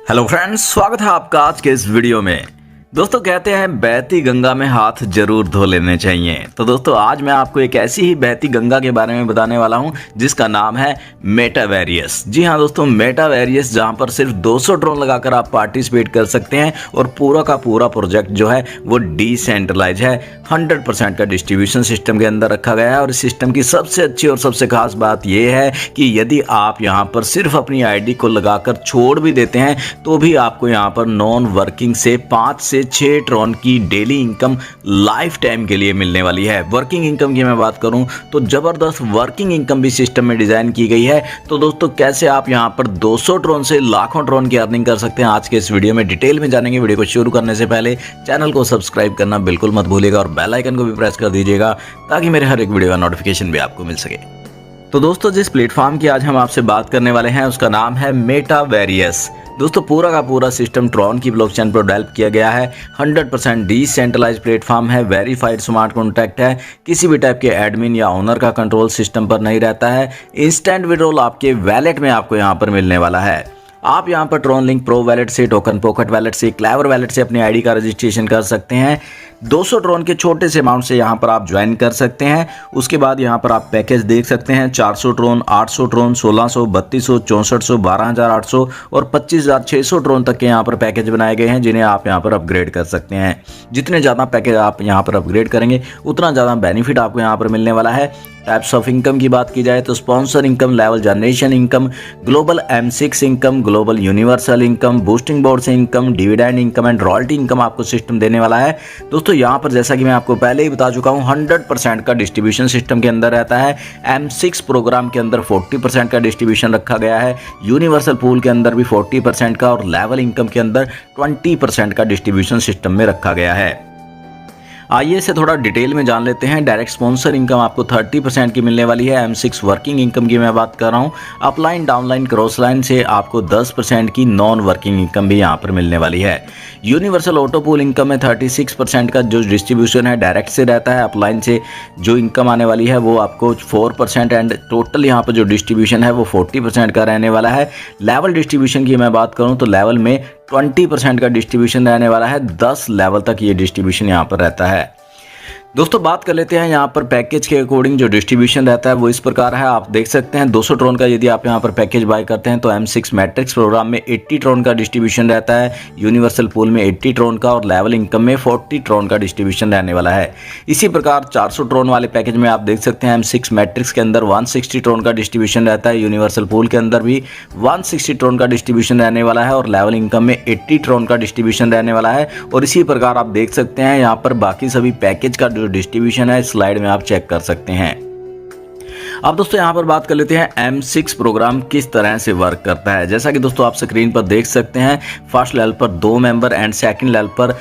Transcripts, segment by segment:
Hello friends, स्वागत है आपका आज के इस वीडियो में। दोस्तों कहते हैं बहती गंगा में हाथ जरूर धो लेने चाहिए। तो दोस्तों आज मैं आपको एक ऐसी ही बहती गंगा के बारे में बताने वाला हूं जिसका नाम है मेटावेरियस। जी हां दोस्तों, मेटावेरियस जहां पर सिर्फ 200 ड्रोन लगाकर आप पार्टिसिपेट कर सकते हैं और पूरा का पूरा प्रोजेक्ट जो है वो डिसेंट्रलाइज है, 100% का डिस्ट्रीब्यूशन सिस्टम के अंदर रखा गया है। और इस सिस्टम की सबसे अच्छी और सबसे खास बात यह है कि यदि आप यहाँ पर सिर्फ अपनी आईडी को लगाकर छोड़ भी देते हैं तो भी आपको यहाँ पर नॉन वर्किंग से 5 से 6 ट्रॉन की डेली इनकम लाइफ टाइम के लिए मिलने वाली है। वर्किंग इनकम की मैं बात करूं तो जबरदस्त वर्किंग इनकम भी सिस्टम में डिजाइन की गई है। तो दोस्तों कैसे आप यहां पर 200 ट्रॉन से लाखों ट्रॉन की अर्निंग कर सकते हैं, आज के इस वीडियो में डिटेल में जानेंगे। वीडियो को शुरू करने से पहले चैनल को सब्सक्राइब करना बिल्कुल मत भूलिएगा और बेल आइकन को भी प्रेस कर दीजिएगा ताकि मेरे हर एक वीडियो का नोटिफिकेशन भी आपको मिल सके। तो दोस्तों जिस प्लेटफॉर्म की आज हम आपसे बात करने वाले हैं उसका नाम है मेटावेरियस। दोस्तों पूरा का पूरा सिस्टम ट्रॉन की ब्लॉकचेन पर डेवलप किया गया है। 100% डिसेंट्रलाइज्ड प्लेटफॉर्म है, वेरीफाइड स्मार्ट कॉन्ट्रैक्ट है, किसी भी टाइप के एडमिन या ओनर का कंट्रोल सिस्टम पर नहीं रहता है। इंस्टेंट विड्रॉल आपके वैलेट में आपको यहाँ पर मिलने वाला है। आप यहाँ पर ट्रॉन लिंक प्रो वैलेट से, टोकन पॉकेट वैलेट से, क्लेवर वैलेट से अपनी आईडी का रजिस्ट्रेशन कर सकते हैं। 200 ट्रॉन के छोटे से अमाउंट से यहाँ पर आप ज्वाइन कर सकते हैं। उसके बाद यहाँ पर आप पैकेज देख सकते हैं, 400 ट्रॉन, 800 ट्रॉन, 1600, 3200, 6400, 12800 और 25600 ट्रॉन तक के यहाँ पर पैकेज बनाए गए हैं जिन्हें आप यहाँ पर अपग्रेड कर सकते हैं। जितने ज़्यादा पैकेज आप यहाँ पर अपग्रेड करेंगे उतना ज़्यादा बेनिफिट आपको यहाँ पर मिलने वाला है। टाइप्स ऑफ इनकम की बात की जाए तो sponsor income, level generation income, global M6 income, global universal income, boosting board से income, dividend income and royalty income आपको सिस्टम देने वाला है। दोस्तों यहाँ पर जैसा कि मैं आपको पहले ही बता चुका हूँ 100% का डिस्ट्रीब्यूशन सिस्टम के अंदर रहता है। M6 प्रोग्राम के अंदर 40% का डिस्ट्रीब्यूशन रखा गया है, यूनिवर्सल पूल के अंदर भी 40% का और लेवल इनकम के अंदर 20% का डिस्ट्रीब्यूशन सिस्टम में रखा गया है। आइए इसे थोड़ा डिटेल में जान लेते हैं। डायरेक्ट स्पॉन्सर इनकम आपको 30% की मिलने वाली है। M6 वर्किंग इनकम की मैं बात कर रहा हूँ। अपलाइन, डाउनलाइन, क्रॉस लाइन से आपको 10% की नॉन वर्किंग इनकम भी यहाँ पर मिलने वाली है। यूनिवर्सल ऑटो पूल इनकम में 36% का जो डिस्ट्रीब्यूशन है डायरेक्ट से रहता है। अपलाइन से जो इनकम आने वाली है वो आपको 4% एंड टोटल यहाँ पर जो डिस्ट्रीब्यूशन है वो 40% का रहने वाला है। लेवल डिस्ट्रीब्यूशन की मैं बात करूँ तो लेवल में 20% का डिस्ट्रीब्यूशन रहने वाला है। 10 लेवल तक ये डिस्ट्रीब्यूशन यहाँ पर रहता है। दोस्तों बात कर लेते हैं यहाँ पर पैकेज के अकॉर्डिंग जो डिस्ट्रीब्यूशन रहता है वो इस प्रकार है। आप देख सकते हैं 200 ट्रॉन का यदि आप यहाँ पर पैकेज बाय करते हैं तो M6 मैट्रिक्स प्रोग्राम में 80 ट्रॉन का डिस्ट्रीब्यूशन रहता है, यूनिवर्सल पूल में 80 ट्रॉन का और लेवल इनकम में 40 ट्रॉन का डिस्ट्रीब्यूशन रहने वाला है। इसी प्रकार 400 ट्रॉन वाले पैकेज में आप देख सकते हैं M6 मैट्रिक्स के अंदर 160 ट्रॉन का डिस्ट्रीब्यूशन रहता है, यूनिवर्सल पूल के अंदर भी 160 ट्रॉन का डिस्ट्रीब्यूशन रहने वाला है और लेवल इनकम में 80 ट्रॉन का डिस्ट्रीब्यूशन रहने वाला है। और इसी प्रकार आप देख सकते हैं यहाँ पर बाकी सभी पैकेज का जो डिस्ट्रीब्यूशन है स्लाइड में आप चेक कर सकते हैं। अब दोस्तों यहाँ पर बात कर लेते हैं M6 प्रोग्राम किस तरह से वर्क करता है। जैसा कि दोस्तों आप स्क्रीन पर देख सकते हैं, फर्स्ट लेवल पर 2 मेंबर एंड सेकंड लेवल पर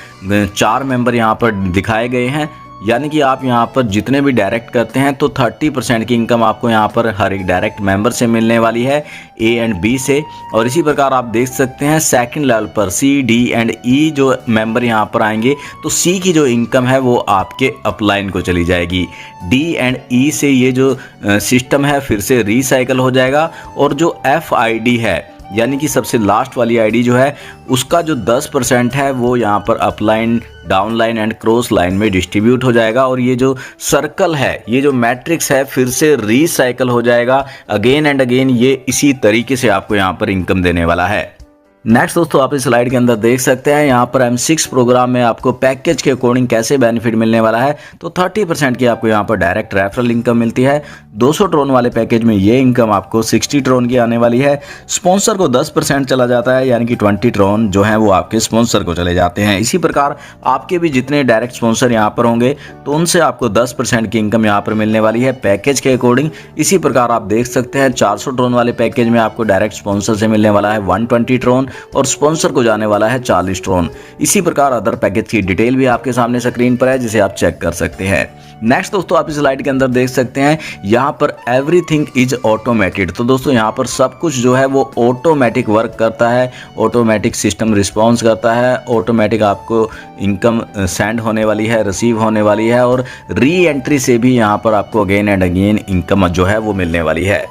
4 मेंबर यहाँ पर दिखाए गए हैं। यानी कि आप यहाँ पर जितने भी डायरेक्ट करते हैं तो 30% की इनकम आपको यहाँ पर हर एक डायरेक्ट मेंबर से मिलने वाली है, A एंड B से। और इसी प्रकार आप देख सकते हैं सेकंड लेवल पर C, D एंड E जो मेंबर यहाँ पर आएंगे तो C की जो इनकम है वो आपके अपलाइन को चली जाएगी। D एंड E से ये जो सिस्टम है फिर से रिसाइकल हो जाएगा और जो FID है यानी कि सबसे लास्ट वाली आईडी जो है उसका जो 10% है वो यहाँ पर upline, downline and cross line में डिस्ट्रीब्यूट हो जाएगा। और ये जो सर्कल है, ये जो मैट्रिक्स है फिर से रिसाइकल हो जाएगा अगेन एंड अगेन। ये इसी तरीके से आपको यहाँ पर इनकम देने वाला है। नेक्स्ट दोस्तों आप इस स्लाइड के अंदर देख सकते हैं यहाँ पर M6 प्रोग्राम में आपको पैकेज के अकॉर्डिंग कैसे बेनिफिट मिलने वाला है। तो 30% की आपको यहाँ पर डायरेक्ट रेफरल इनकम मिलती है। 200 ट्रॉन वाले पैकेज में ये इनकम आपको 60 ट्रॉन की आने वाली है। स्पॉन्सर को 10% चला जाता है, यानी कि 20 ट्रॉन जो है वो आपके स्पॉन्सर को चले जाते हैं। इसी प्रकार आपके भी जितने डायरेक्ट स्पॉन्सर यहाँ पर होंगे तो उनसे आपको 10% की इनकम यहाँ पर मिलने वाली है पैकेज के अकॉर्डिंग। इसी प्रकार आप देख सकते हैं 400 ट्रॉन वाले पैकेज में आपको डायरेक्ट स्पॉन्सर से मिलने वाला है 120 ट्रॉन और स्पॉन्सर को जाने वाला है 40 ट्रॉन। इसी प्रकार अदर पैकेज की डिटेल भी आपके सामने स्क्रीन पर है जिसे आप चेक कर सकते हैं। नेक्स्ट दोस्तों आप इस स्लाइड के अंदर देख सकते हैं यहाँ पर एवरीथिंग इज ऑटोमेटेड। तो दोस्तों यहाँ पर सब कुछ जो है वो ऑटोमेटिक वर्क करता है, ऑटोमेटिक सिस्टम रिस्पॉन्स करता है, ऑटोमेटिक आपको इनकम सेंड होने वाली है, रिसीव होने वाली है और री एंट्री से भी यहाँ पर आपको अगेन एंड अगेन इनकम जो है वो मिलने वाली है।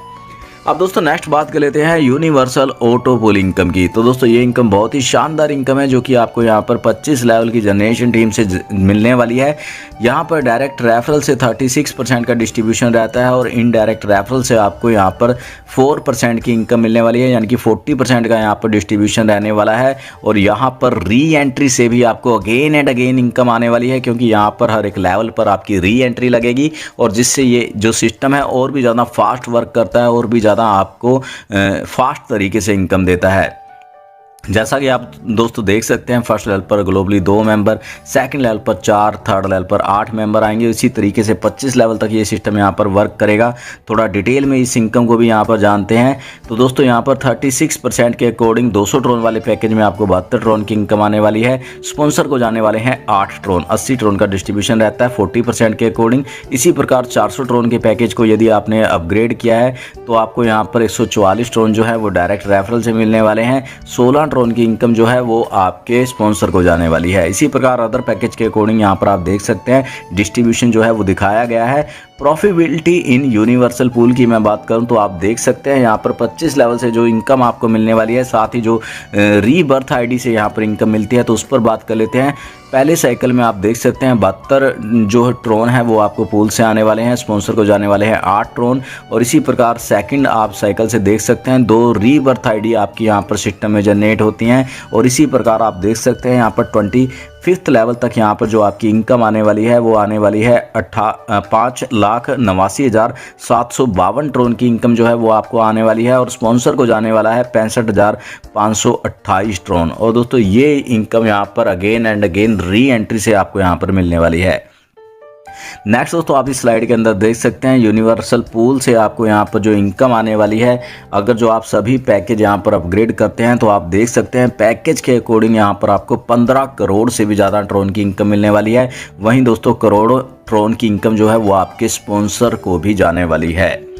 अब दोस्तों नेक्स्ट बात कर लेते हैं यूनिवर्सल ऑटो पूल इनकम की। तो दोस्तों ये इनकम बहुत ही शानदार इनकम है जो कि आपको यहाँ पर 25 लेवल की जनरेशन टीम से मिलने वाली है। यहाँ पर डायरेक्ट रेफरल से 36% का डिस्ट्रीब्यूशन रहता है और इनडायरेक्ट रेफरल से आपको यहाँ पर 4% की इनकम मिलने वाली है, यानी कि 40% का यहाँ पर डिस्ट्रीब्यूशन रहने वाला है। और यहाँ पर री एंट्री से भी आपको अगेन एंड अगेन इनकम आने वाली है, क्योंकि यहाँ पर हर एक लेवल पर आपकी री एंट्री लगेगी और जिससे ये जो सिस्टम है और भी ज़्यादा फास्ट वर्क करता है और भी ज़्यादा आपको फास्ट तरीके से इनकम देता है। जैसा कि आप दोस्तों देख सकते हैं, फर्स्ट लेवल पर ग्लोबली 2 मेंबर, सेकंड लेवल पर 4, थर्ड लेवल पर 8 मेंबर आएंगे। इसी तरीके से 25 लेवल तक ये सिस्टम यहाँ पर वर्क करेगा। थोड़ा डिटेल में इस इनकम को भी यहाँ पर जानते हैं। तो दोस्तों यहाँ पर 36% के अकॉर्डिंग 200 ट्रोन वाले पैकेज में आपको 72 ट्रोन की इनकम आने वाली है। स्पॉन्सर को जाने वाले हैं 8 ट्रोन, 80 ट्रोन का डिस्ट्रीब्यूशन रहता है 40% के अकॉर्डिंग। इसी प्रकार 400 ट्रोन के पैकेज को यदि आपने अपग्रेड किया है तो आपको यहाँ पर 144 ट्रोन जो है वो डायरेक्ट रेफरल से मिलने वाले हैं। 16 ट्रोन की इनकम जो है वो आपके स्पॉन्सर को जाने वाली है। इसी प्रकार अदर पैकेज के अकॉर्डिंग यहाँ पर आप देख सकते हैं डिस्ट्रीब्यूशन जो है वो दिखाया गया है। प्रॉफिटेबिलिटी इन यूनिवर्सल पूल की मैं बात करूं तो आप देख सकते हैं यहाँ पर 25 लेवल से जो इनकम आपको मिलने वाली है, साथ ही जो रीबर्थ आईडी से यहाँ पर इनकम मिलती है, तो उस पर बात कर लेते हैं। पहले साइकिल में आप देख सकते हैं 72 जो ट्रोन है वो आपको पूल से आने वाले हैं, स्पॉन्सर को जाने वाले हैं 8 ट्रोन। और इसी प्रकार सेकंड आप साइकिल से देख सकते हैं 2 रीबर्थ आईडी आपकी यहाँ पर सिस्टम में जनरेट होती हैं। और इसी प्रकार आप देख सकते हैं यहाँ पर 25th लेवल तक यहाँ पर जो आपकी इनकम आने वाली है वो आने वाली है 5,89,752 ट्रोन की इनकम जो है वो आपको आने वाली है। और स्पॉन्सर को जाने वाला है 65,528 ट्रोन। और दोस्तों ये इनकम यहाँ पर again and again re entry से आपको यहाँ पर मिलने वाली है। नेक्स्ट दोस्तों आप इस स्लाइड के अंदर देख सकते हैं यूनिवर्सल पूल से आपको यहाँ पर जो इनकम आने वाली है, अगर जो आप सभी पैकेज यहाँ पर अपग्रेड करते हैं तो आप देख सकते हैं पैकेज के अकॉर्डिंग यहाँ पर आपको 15 करोड़ से भी ज़्यादा ट्रोन की इनकम मिलने वाली है। वहीं दोस्तों करोड़ों ट्रोन की इनकम जो है वो आपके स्पॉन्सर को भी जाने वाली है।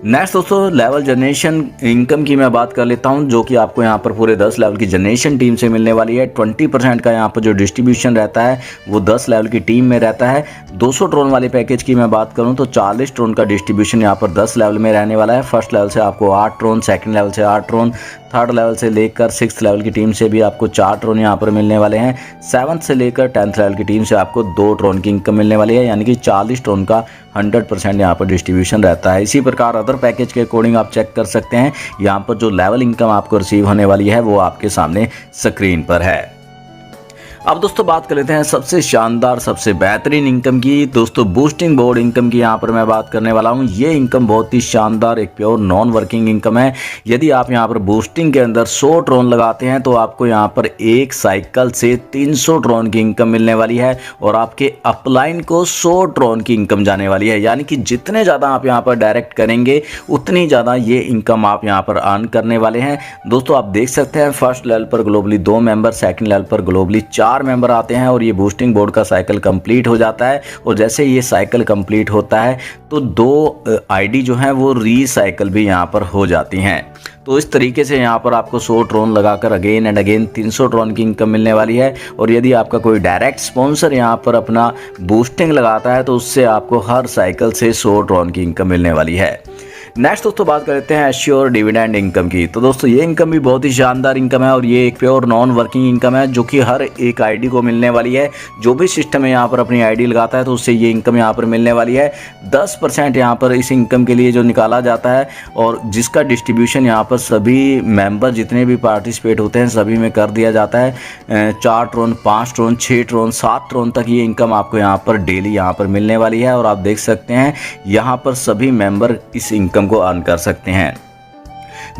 नेक्स्ट दोस्तों लेवल जनरेशन इनकम की मैं बात कर लेता हूं, जो कि आपको यहां पर पूरे 10 लेवल की जनरेशन टीम से मिलने वाली है। 20% का यहां पर जो डिस्ट्रीब्यूशन रहता है वो 10 लेवल की टीम में रहता है। 200 ट्रोन वाले पैकेज की मैं बात करूं तो 40 ट्रोन का डिस्ट्रीब्यूशन यहां पर 10 लेवल में रहने वाला है। फर्स्ट लेवल से आपको 8 ट्रोन, सेकंड लेवल से 8 ट्रोन, थर्ड लेवल से लेकर 6th लेवल की टीम से भी आपको 4 ट्रोन यहाँ पर मिलने वाले हैं। 7th से लेकर 10th लेवल की टीम से आपको 2 ट्रोन की इनकम मिलने वाली है, यानी कि 40 ट्रोन का 100% यहाँ पर डिस्ट्रीब्यूशन रहता है। इसी प्रकार अदर पैकेज के अकॉर्डिंग आप चेक कर सकते हैं, यहाँ पर जो लेवल इनकम आपको रिसीव होने वाली है वो आपके सामने स्क्रीन पर है। अब दोस्तों बात कर लेते हैं सबसे शानदार सबसे बेहतरीन इनकम की। दोस्तों बूस्टिंग बोर्ड इनकम की यहाँ पर मैं बात करने वाला हूँ। ये इनकम बहुत ही शानदार एक प्योर नॉन वर्किंग इनकम है। यदि आप यहाँ पर बूस्टिंग के अंदर 100 ट्रोन लगाते हैं तो आपको यहाँ पर एक साइकिल से 300 ट्रोन की इनकम मिलने वाली है और आपके अपलाइन को 100 ट्रोन की इनकम जाने वाली है। यानी कि जितने ज़्यादा आप यहाँ पर डायरेक्ट करेंगे उतनी ज़्यादा ये इनकम आप यहाँ पर अर्न करने वाले हैं। दोस्तों आप देख सकते हैं फर्स्ट लेवल पर ग्लोबली 2 मेंबर, सेकंड लेवल पर ग्लोबली 4 मेंबर आते हैं और ये बूस्टिंग बोर्ड का साइकिल कंप्लीट हो जाता है। और जैसे ये साइकिल कंप्लीट होता है तो 2 आईडी जो है वो रीसाइकिल भी यहाँ पर हो जाती हैं। तो इस तरीके से यहाँ पर आपको 100 ट्रोन लगाकर अगेन एंड अगेन 300 ट्रोन की इनकम मिलने वाली है। और यदि आपका कोई डायरेक्ट स्पॉन्सर यहाँ पर अपना बूस्टिंग लगाता है तो उससे आपको हर साइकिल से 100 ट्रोन की इनकम मिलने वाली है। नेक्स्ट दोस्तों बात करते हैं एश्योर डिविडेंड इनकम की। तो दोस्तों ये इनकम भी बहुत ही शानदार इनकम है और ये एक प्योर नॉन वर्किंग इनकम है जो कि हर एक आईडी को मिलने वाली है। जो भी सिस्टम है यहाँ पर अपनी आईडी लगाता है तो उससे ये इनकम यहाँ पर मिलने वाली है। 10% यहाँ पर इस इनकम के लिए जो निकाला जाता है और जिसका डिस्ट्रीब्यूशन यहाँ पर सभी मेंबर जितने भी पार्टिसिपेट होते हैं सभी में कर दिया जाता है। 4 ट्रोन, 5 ट्रोन, 6 ट्रोन, 7 ट्रोन तक ये इनकम आपको यहाँ पर डेली यहाँ पर मिलने वाली है। और आप देख सकते हैं यहाँ पर सभी मेंबर इस इनकम को अर्न कर सकते हैं।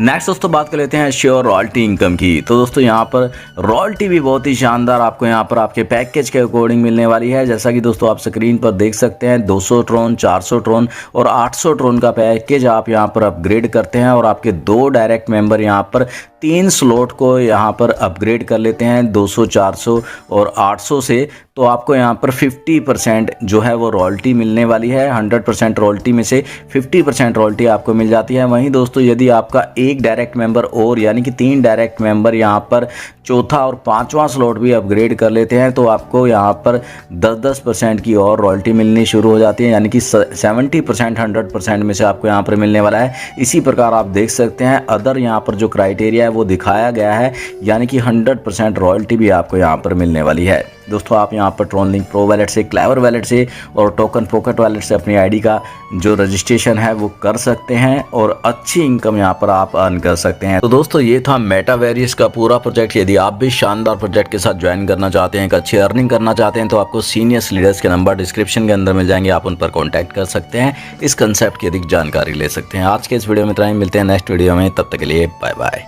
नेक्स्ट दोस्तों बात कर लेते हैं श्योर रॉयल्टी इनकम की। तो दोस्तों यहाँ पर रॉयल्टी भी बहुत ही शानदार आपको यहाँ पर आपके पैकेज के अकॉर्डिंग मिलने वाली है। जैसा कि दोस्तों आप स्क्रीन पर देख सकते हैं 200 ट्रोन, 400 ट्रोन और 800 ट्रोन का पैकेज आप यहाँ पर अपग्रेड करते हैं और आपके 2 डायरेक्ट मेंबर यहाँ पर 3 स्लॉट को यहाँ पर अपग्रेड कर लेते हैं 200, 400 और 800 से, तो आपको यहाँ पर 50% जो है वो रॉयल्टी मिलने वाली है। 100% रॉयल्टी में से 50% रॉयल्टी आपको मिल जाती है। वहीं दोस्तों यदि आपका एक डायरेक्ट मेंबर और यानी कि 3 डायरेक्ट मेंबर यहाँ पर चौथा और 5वां स्लॉट भी अपग्रेड कर लेते हैं तो आपको यहाँ पर 10% की और रॉयल्टी मिलनी शुरू हो जाती है, यानी कि 70% 100% में से आपको यहाँ पर मिलने वाला है। इसी प्रकार आप देख सकते हैं अदर यहाँ पर जो क्राइटेरिया है वो दिखाया गया है, यानी कि 100% रॉयल्टी भी आपको यहाँ पर मिलने वाली है। दोस्तों आप यहाँ पर ट्रोनलिंक प्रो वैलेट से, क्लेवर वैलेट से और टोकन पॉकेट वैलेट से अपनी आईडी का जो रजिस्ट्रेशन है वो कर सकते हैं और अच्छी इनकम यहाँ पर आप अर्न कर सकते हैं। तो दोस्तों ये था मेटावेरियस का पूरा प्रोजेक्ट। यदि आप भी शानदार प्रोजेक्ट के साथ ज्वाइन करना चाहते हैं, एक अच्छी अर्निंग करना चाहते हैं, तो आपको सीनियर लीडर्स के नंबर डिस्क्रिप्शन के अंदर मिल जाएंगे, आप उन पर कॉन्टैक्ट कर सकते हैं, इस कंसेप्ट की अधिक जानकारी ले सकते हैं। आज के इस वीडियो में इतना ही, मिलते हैं नेक्स्ट वीडियो में, तब तक के लिए बाय बाय।